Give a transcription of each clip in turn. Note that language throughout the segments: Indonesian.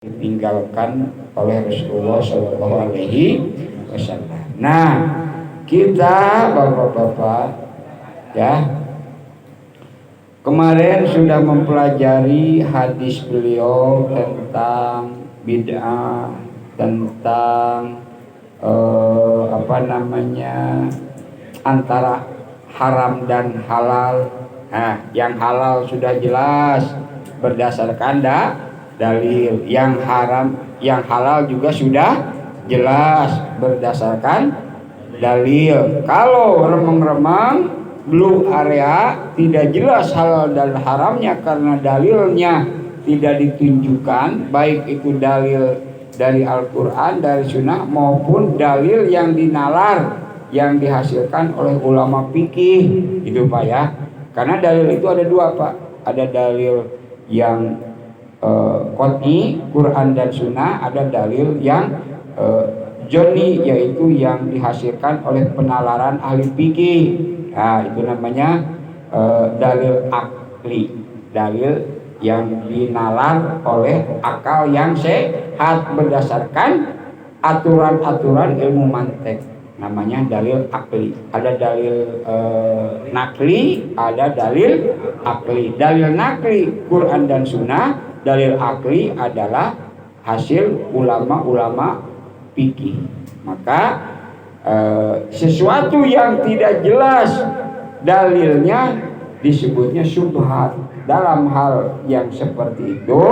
ditinggalkan oleh Rasulullah Shallallahu Alaihi Wasallam. Nah, kita bapak-bapak ya kemarin sudah mempelajari hadis beliau tentang bid'ah, tentang antara haram dan halal. Nah, yang halal sudah jelas berdasarkan dalil, yang halal juga sudah jelas berdasarkan dalil. Kalau remeng-remeng blue area tidak jelas halal dan haramnya karena dalilnya tidak ditunjukkan, baik itu dalil dari Al-Quran, dari Sunnah maupun dalil yang dinalar, yang dihasilkan oleh ulama fikih, itu Pak ya. Karena dalil itu ada dua Pak, ada dalil yang qot'i, Quran dan Sunnah, ada dalil yang joni, yaitu yang dihasilkan oleh penalaran ahli fikih. Nah, itu namanya dalil akli, dalil yang dinalar oleh akal yang sehat berdasarkan aturan-aturan ilmu mantek, namanya dalil akli. Ada dalil nakli, ada dalil akli. Dalil nakli Quran dan Sunnah, dalil akli adalah hasil ulama-ulama fikih. Maka sesuatu yang tidak jelas dalilnya disebutnya syubhat. Dalam hal yang seperti itu,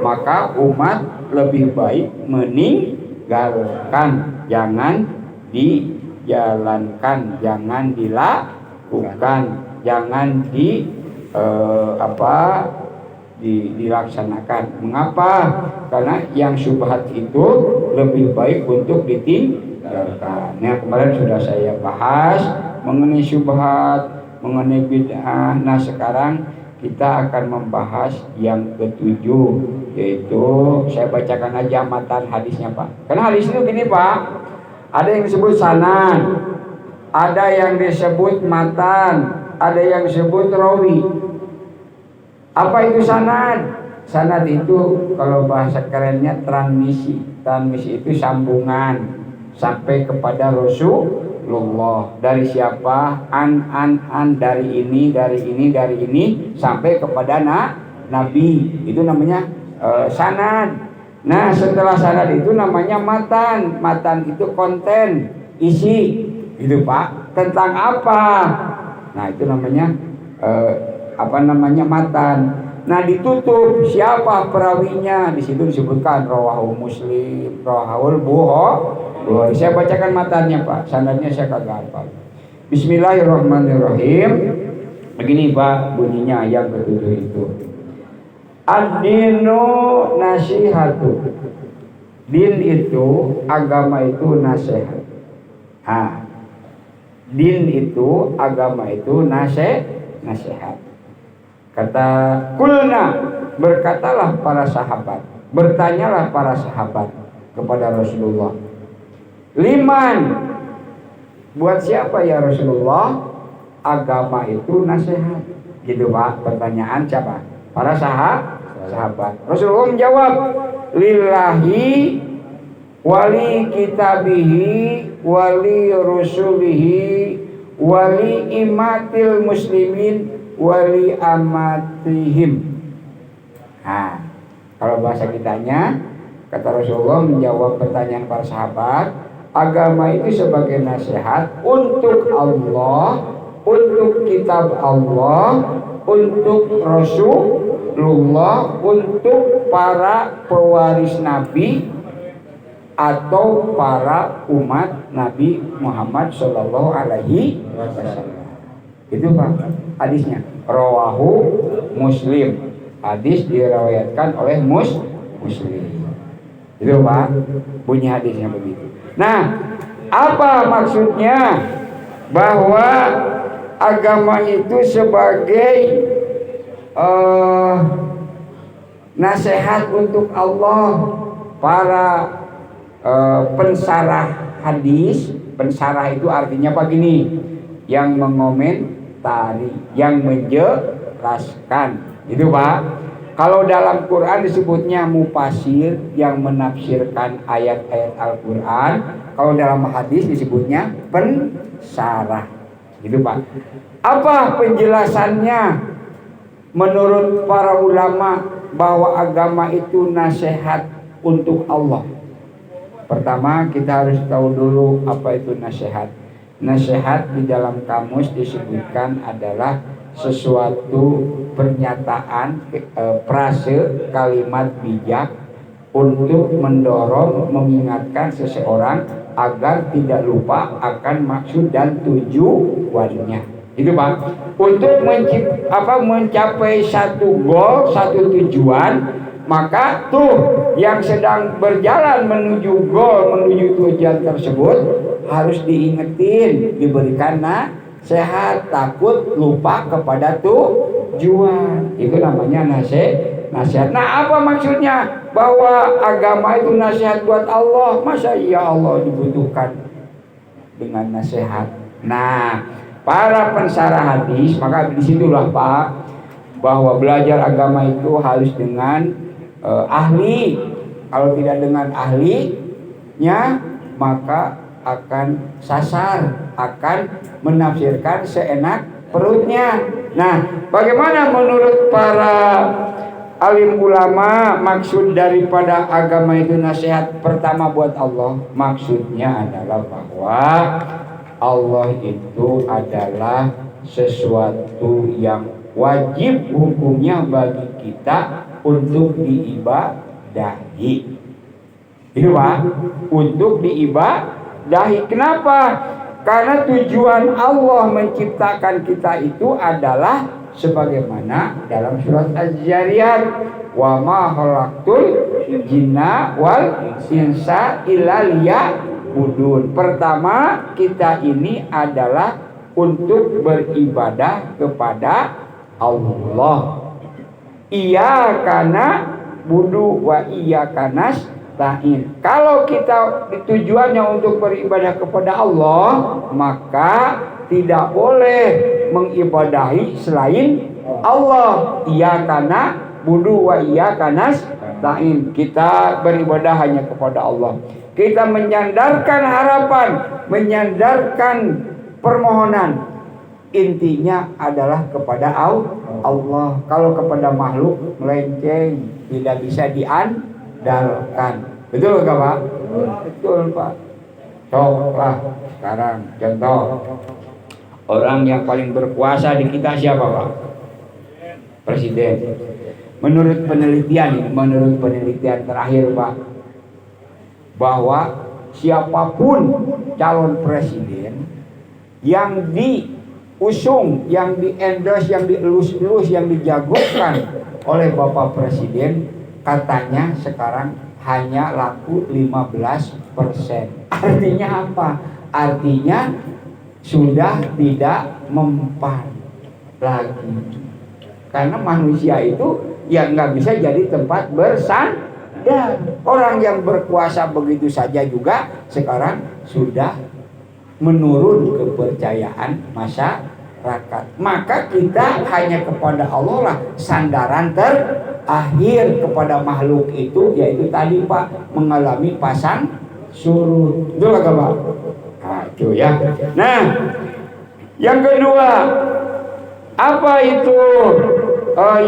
maka umat lebih baik meninggalkan, jangan dijalankan, jangan dilakukan, jangan dilaksanakan. Mengapa? Karena yang syubhat itu lebih baik untuk ditinggalkan. Nah, kemarin sudah saya bahas mengenai syubhat, mengenai bid'ah. Nah, sekarang kita akan membahas yang ketujuh, yaitu saya bacakan aja matan hadisnya Pak. Karena hadis itu gini Pak, ada yang disebut sanad, ada yang disebut matan, ada yang disebut rawi. Apa itu sanad? Sanad itu kalau bahasa kerennya transmisi. Transmisi itu sambungan sampai kepada Rasulullah. Dari siapa? An dari ini sampai kepada Nabi. Itu namanya sanad. Nah, setelah sanad itu namanya matan. Matan itu konten, isi, gitu Pak. Tentang apa? Nah, itu namanya matan. Nah, ditutup siapa perawinya, di situ disebutkan rawahu Muslim, rawahul Bukhari. Saya bacakan matanya Pak, sanadnya saya kagak hafal. Bismillahirrahmanirrahim. Begini Pak bunyinya yang ketujuh itu. Ad-dinu nasihatu. Din itu, agama itu nasihat. Din itu, agama itu nasihat. Kata kulna, berkatalah para sahabat, bertanyalah para sahabat kepada Rasulullah, liman, buat siapa ya Rasulullah agama itu nasihat? Gitu Pak, pertanyaan siapa? Para sahabat. Rasulullah menjawab, lillahi wali kitabihi wali rusulihi wali imatil muslimin wali amatihim. Nah, kalau bahasa kitanya, kata Rasulullah menjawab pertanyaan para sahabat, agama itu sebagai nasihat untuk Allah, untuk kitab Allah, untuk Rasulullah, untuk para pewaris Nabi atau para umat Nabi Muhammad Shallallahu Alaihi Wasallam. Itu Pak hadisnya, rawahu Muslim. Hadis diriwayatkan oleh Muslim. Itu Pak bunyi hadisnya begitu. Nah, apa maksudnya bahwa agama itu sebagai nasihat untuk Allah? Para pensarah hadis, pensarah itu artinya apa gini, yang mengomentari, yang menjelaskan, itu Pak. Kalau dalam Quran disebutnya mufasir yang menafsirkan ayat-ayat Al-Quran. Kalau dalam hadis disebutnya pensarah. Gitu Pak. Apa penjelasannya menurut para ulama bahwa agama itu nasihat untuk Allah? Pertama kita harus tahu dulu apa itu nasihat. Nasihat di dalam kamus disebutkan adalah sesuatu pernyataan, frase, kalimat bijak untuk mendorong, mengingatkan seseorang agar tidak lupa akan maksud dan tujuannya. Itu Pak. Untuk mencapai satu goal, satu tujuan, maka tuh yang sedang berjalan menuju goal, menuju tujuan tersebut harus diingetin, diberikan nasihat, takut lupa kepada tujuan. Itu namanya nasihat. Nah, apa maksudnya bahwa agama itu nasihat buat Allah? Masa iya Allah dibutuhkan dengan nasihat? Nah, para pensarah hadis, maka disitulah Pak, bahwa belajar agama itu harus dengan ahli. Kalau tidak dengan ahlinya, maka akan sasar, akan menafsirkan seenak perutnya. Nah, bagaimana menurut para alim ulama maksud daripada agama itu nasihat? Pertama buat Allah, maksudnya adalah bahwa Allah itu adalah sesuatu yang wajib hukumnya bagi kita untuk diibadahi. Itu Pak, untuk diibadahi. Kenapa? Karena tujuan Allah menciptakan kita itu adalah sebagaimana dalam surat Az-Zariyat, wa ma khalaqtul jinna wal insa illa liya'budun. Pertama, kita ini adalah untuk beribadah kepada Allah. Iyyaka na'budu wa iyyaka nasta'in. Kalau kita tujuannya untuk beribadah kepada Allah, maka tidak boleh mengibadahi selain Allah. Iyyaka na'budu wa iyyaka nasta'in. Kita beribadah hanya kepada Allah. Kita menyandarkan harapan, menyandarkan permohonan, intinya adalah kepada Allah. Kalau kepada makhluk melenceng, tidak bisa diandalkan. Betul gak Pak? Betul Pak. Coba sekarang contoh, orang yang paling berkuasa di kita siapa Pak? Presiden. Menurut penelitian terakhir Pak, bahwa siapapun calon presiden yang diusung, yang di-endorse, yang dielus-elus, yang dijagokan oleh Bapak Presiden, katanya sekarang hanya laku 15%. Artinya apa? Artinya sudah tidak mempan lagi. Karena manusia itu ya nggak bisa jadi tempat bersandar. Orang yang berkuasa begitu saja juga sekarang sudah menurun kepercayaan masyarakat. Maka kita hanya kepada Allah lah sandaran terakhir. Kepada makhluk itu yaitu tadi Pak, mengalami pasang surut. Betul gak Pak? Nah itu ya. Nah yang kedua, apa itu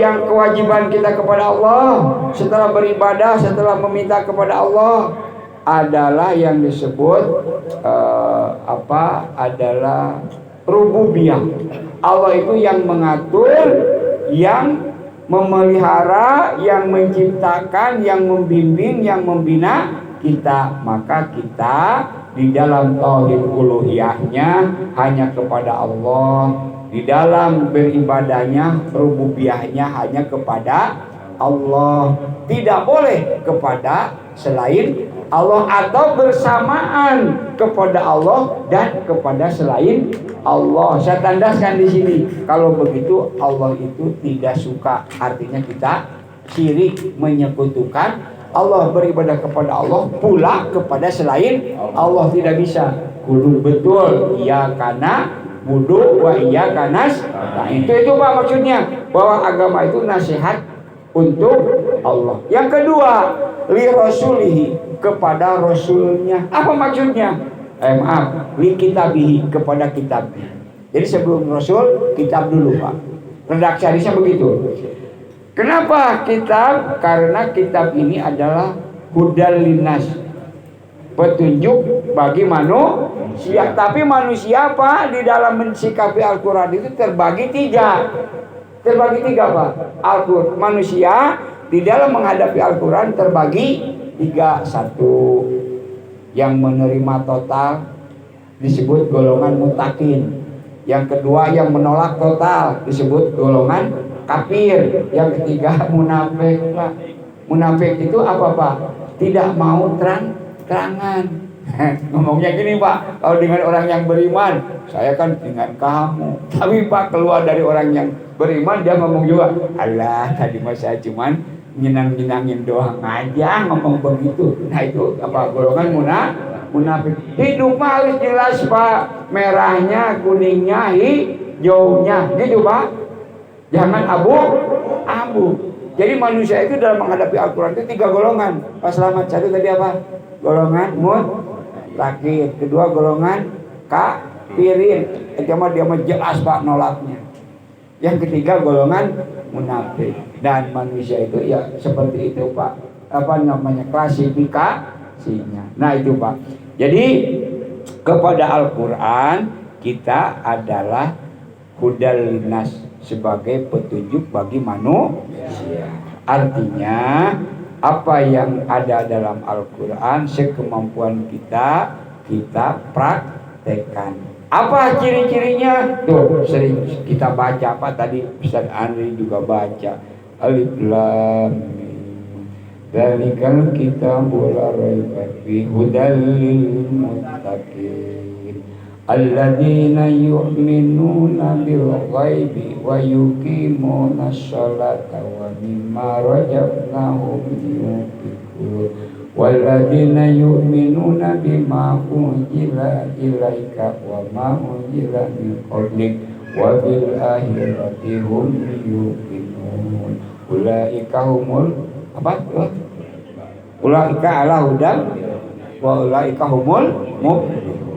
yang kewajiban kita kepada Allah setelah beribadah, setelah meminta kepada Allah, adalah yang disebut adalah rububiyah. Allah itu yang mengatur, yang memelihara, yang menciptakan, yang membimbing, yang membina kita. Maka kita di dalam tauhid uluhiyahnya hanya kepada Allah. Di dalam beribadahnya, rububiyahnya hanya kepada Allah. Tidak boleh kepada selain Allah atau bersamaan kepada Allah dan kepada selain Allah. Saya tandaskan di sini. Kalau begitu Allah itu tidak suka. Artinya kita syirik, menyekutukan Allah, beribadah kepada Allah pula kepada selain Allah tidak bisa. Kudu betul iya karena wudu wa iya kanas. Nah itu Pak maksudnya, bahwa agama itu nasihat untuk Allah. Yang kedua, li rasulihi, kepada rasulnya. Apa maksudnya? Maaf, li kitabihi, kepada kitabnya. Jadi sebelum rasul, kitab dulu Pak. Redaksi hadisnya begitu. Kenapa kitab? Karena kitab ini adalah hudal linnas, petunjuk bagi manusia. Tapi manusia Pak, di dalam mensikapi Al-Quran itu terbagi tiga. Terbagi tiga Pak. Manusia di dalam menghadapi Al-Quran terbagi tiga. Satu, yang menerima total disebut golongan mutakin. Yang kedua, yang menolak total disebut golongan kafir. Yang ketiga, munafik Pak. Munafik itu apa Pak? Tidak mau terang-terangan. Ngomongnya gini Pak, kalau dengan orang yang beriman, saya kan dengan kamu. Tapi Pak, keluar dari orang yang beriman, dia ngomong juga, alah tadi mah saya cuman nyenang-nyenangin doang aja, ngomong begitu. Nah itu apa? Golongan munafik. Hidup mah harus jelas Pak, merahnya, kuningnya, hijaunya, gitu Pak. Jangan abu-abu. Jadi manusia itu dalam menghadapi Al-Quran itu tiga golongan. Pak Selamat, satu tadi apa? Golongan mutakin. Kedua golongan kafirin. Itu mah dia mah jelas Pak nolaknya. Yang ketiga golongan munafik. Dan manusia itu ya seperti itu Pak. Apa namanya, klasifikasinya. Nah itu Pak. Jadi kepada Al-Quran kita adalah hudal linnas, sebagai petunjuk bagi manusia. Artinya apa yang ada dalam Al-Quran sekemampuan kita praktekkan. Apa ciri-cirinya? Tuh sering kita baca apa tadi, Ustaz Andri juga baca. Alif Lam Mim. Dzalikal kitabul la raiba fihi hudal lil muttaqin. Alladzina yu'minuna bil ghaibi wa yuqimuna sholata wa mimma razaqnahum yunfiqun. Walladzina yu'minuna bima unzila ilaika wa ma unzila min qablik wa bil akhirati hum yuqinun. Ulaika humul apa? Ulaika ala hudan wa ulaika humul muflihun.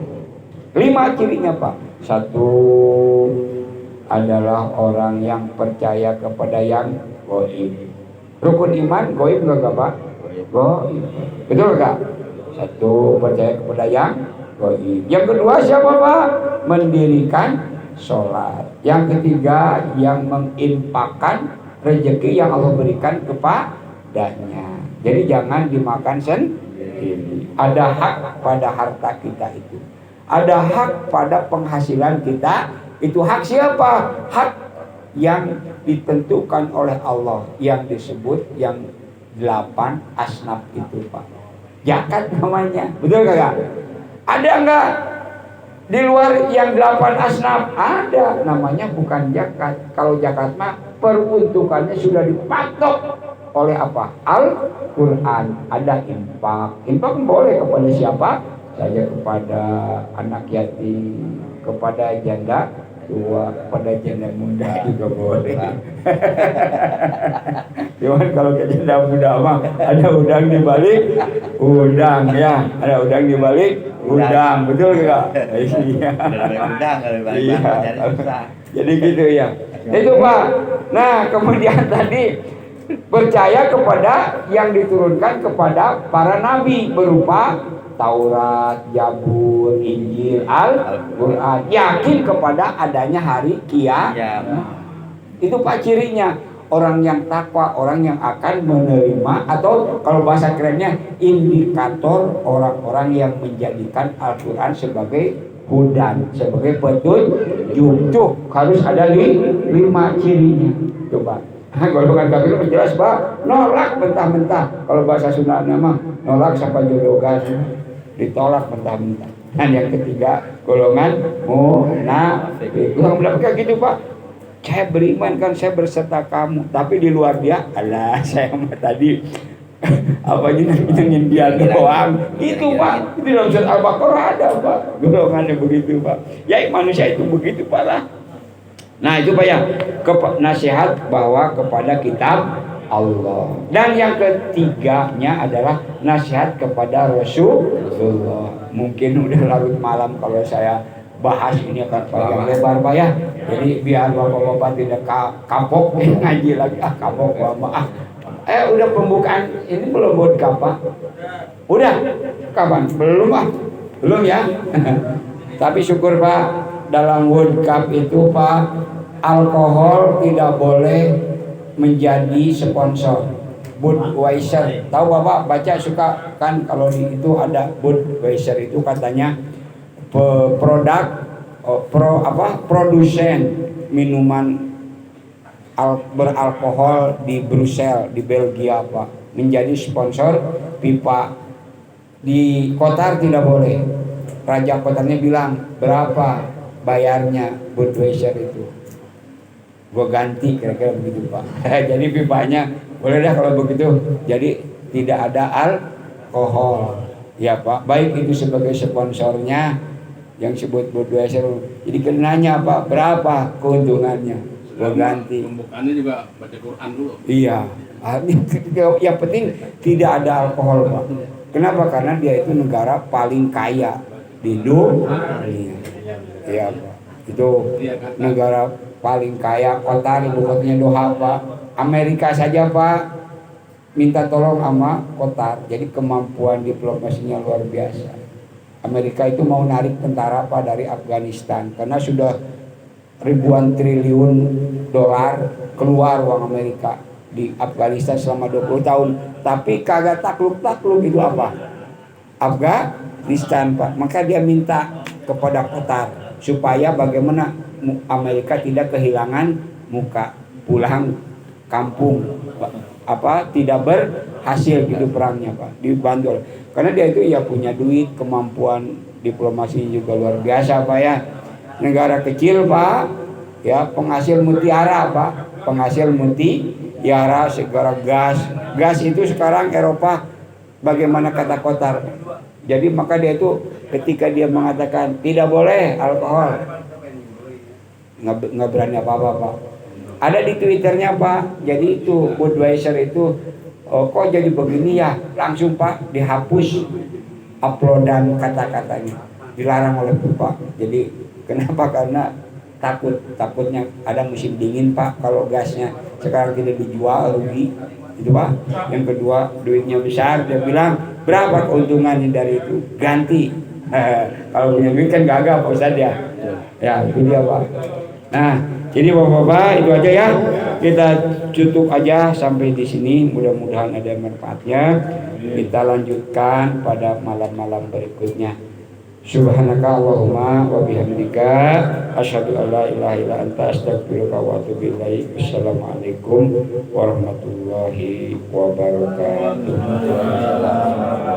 5 cirinya Pak. Satu adalah orang yang percaya kepada yang gaib. Rukun iman gaib enggak Pak? Gaib. Betul enggak? Satu, percaya kepada yang gaib. Yang kedua siapa Pak? Mendirikan sholat. Yang ketiga, yang menginfakkan rezeki yang Allah berikan kepadanya. Jadi jangan dimakan sendiri. Ada hak pada harta kita itu. Ada hak pada penghasilan kita. Itu hak siapa? Hak yang ditentukan oleh Allah, yang disebut yang 8 asnaf itu Pak. Zakat namanya. Betul gak? Ada enggak di luar yang 8 asnaf? Ada, namanya bukan zakat. Kalau zakat mah peruntukannya sudah dipatok oleh apa? Al-Quran. Ada infak. Infak boleh kepada siapa saja, kepada anak yatim, kepada janda tua, kepada janda muda juga boleh. Cuman kalau ke janda muda mah ada udang di balik udang ya, ada udang di balik udang, betul enggak? Iya. Udang kalau balik jadi gitu ya. Itu Pak. Nah, kemudian tadi percaya kepada yang diturunkan kepada para nabi berupa Taurat, Zabur, Injil, Al-Quran. Yakin kepada adanya hari kiamat. Itu Pak cirinya. Orang yang takwa, orang yang akan menerima, atau kalau bahasa kerennya indikator orang-orang yang menjadikan Al-Quran sebagai hudan, sebagai petunjuk. Tuh harus ada 5 cirinya. Coba. Golongan kafir jelas Pak, nolak mentah-mentah. Kalau bahasa Sunda nama nolak sampai jodogan, ditolak mentah-mentah. Dan yang ketiga golongan munafik. Golongan munafik gitu Pak. Saya beriman kan, saya berserta kamu, tapi di luar dia, alah saya mah tadi apa nyenengin dia doang. Itu Pak, itu dalam surat Al-Baqarah ada Pak. Golongannya begitu Pak. Ya manusia itu begitu Pak lah. Nah itu Pak ya, nasihat bahwa kepada kitab Allah. Dan yang ketiganya adalah nasihat kepada Rasulullah. Mungkin udah larut malam kalau saya bahas ini akan panjang lebar Pak ya. Jadi biar bapak-bapak tidak kapok ngaji lagi kapok bapak udah pembukaan ini belum buat kapan? Udah kapan? Belum belum ya. Tapi syukur Pak, dalam World Cup itu Pak, alkohol tidak boleh menjadi sponsor. Budweiser, tahu Bapak baca suka kan kalau itu ada Budweiser itu katanya produsen minuman beralkohol di Brussels di Belgia Pak, menjadi sponsor pipa. Di Qatar tidak boleh. Raja Qatarnya bilang berapa bayarnya Budweiser itu, gue ganti kira-kira begitu Pak. Jadi pipanya boleh dah kalau begitu, jadi tidak ada alkohol ya Pak, baik itu sebagai sponsornya yang sebut Budweiser. Jadi kenanya Pak berapa keuntungannya, gue ganti. Pembukaannya juga baca Quran dulu. Iya, yang penting tidak ada alkohol Pak. Kenapa? Karena dia itu negara paling kaya di dunia. Iya Pak, itu negara paling kaya. Qatar ibu kotanya Doha Pak. Amerika saja Pak minta tolong sama Qatar. Jadi kemampuan diplomasinya luar biasa. Amerika itu mau narik tentara Pak dari Afghanistan karena sudah ribuan triliun dolar keluar uang Amerika di Afghanistan selama 20 tahun. Tapi kagak takluk-takluk itu apa? Afghanistan Pak. Maka dia minta kepada Qatar supaya bagaimana Amerika tidak kehilangan muka, pulang kampung tidak berhasil gitu perangnya Pak, dibantu. Karena dia itu ya punya duit, kemampuan diplomasi juga luar biasa Pak ya. Negara kecil Pak ya, penghasil mutiara Pak, penghasil mutiara, segala gas itu sekarang Eropa bagaimana kata Qatar. Jadi maka dia itu ketika dia mengatakan tidak boleh alkohol, nggak berani apa-apa Pak. Ada di Twitternya Pak. Jadi itu Budweiser itu kok jadi begini ya, langsung Pak dihapus uploadan kata-katanya, dilarang oleh Pak. Jadi kenapa? Karena takutnya ada musim dingin Pak, kalau gasnya sekarang tidak dijual rugi itu Pak. Yang kedua duitnya besar, dia bilang berapa keuntungannya dari itu, ganti. Kalau punya duit kan gagal Pak Ustadz ya. Ya itu dia Pak. Nah jadi bapak-bapak itu aja ya, kita tutup aja sampai di sini. Mudah-mudahan ada manfaatnya. Kita lanjutkan pada malam-malam berikutnya. Subhanaka Allahumma wa bihamdika asyhadu an la ilaha illa anta astaghfiruka wa atubu ilaik. Wassalamualaikum warahmatullahi wabarakatuh.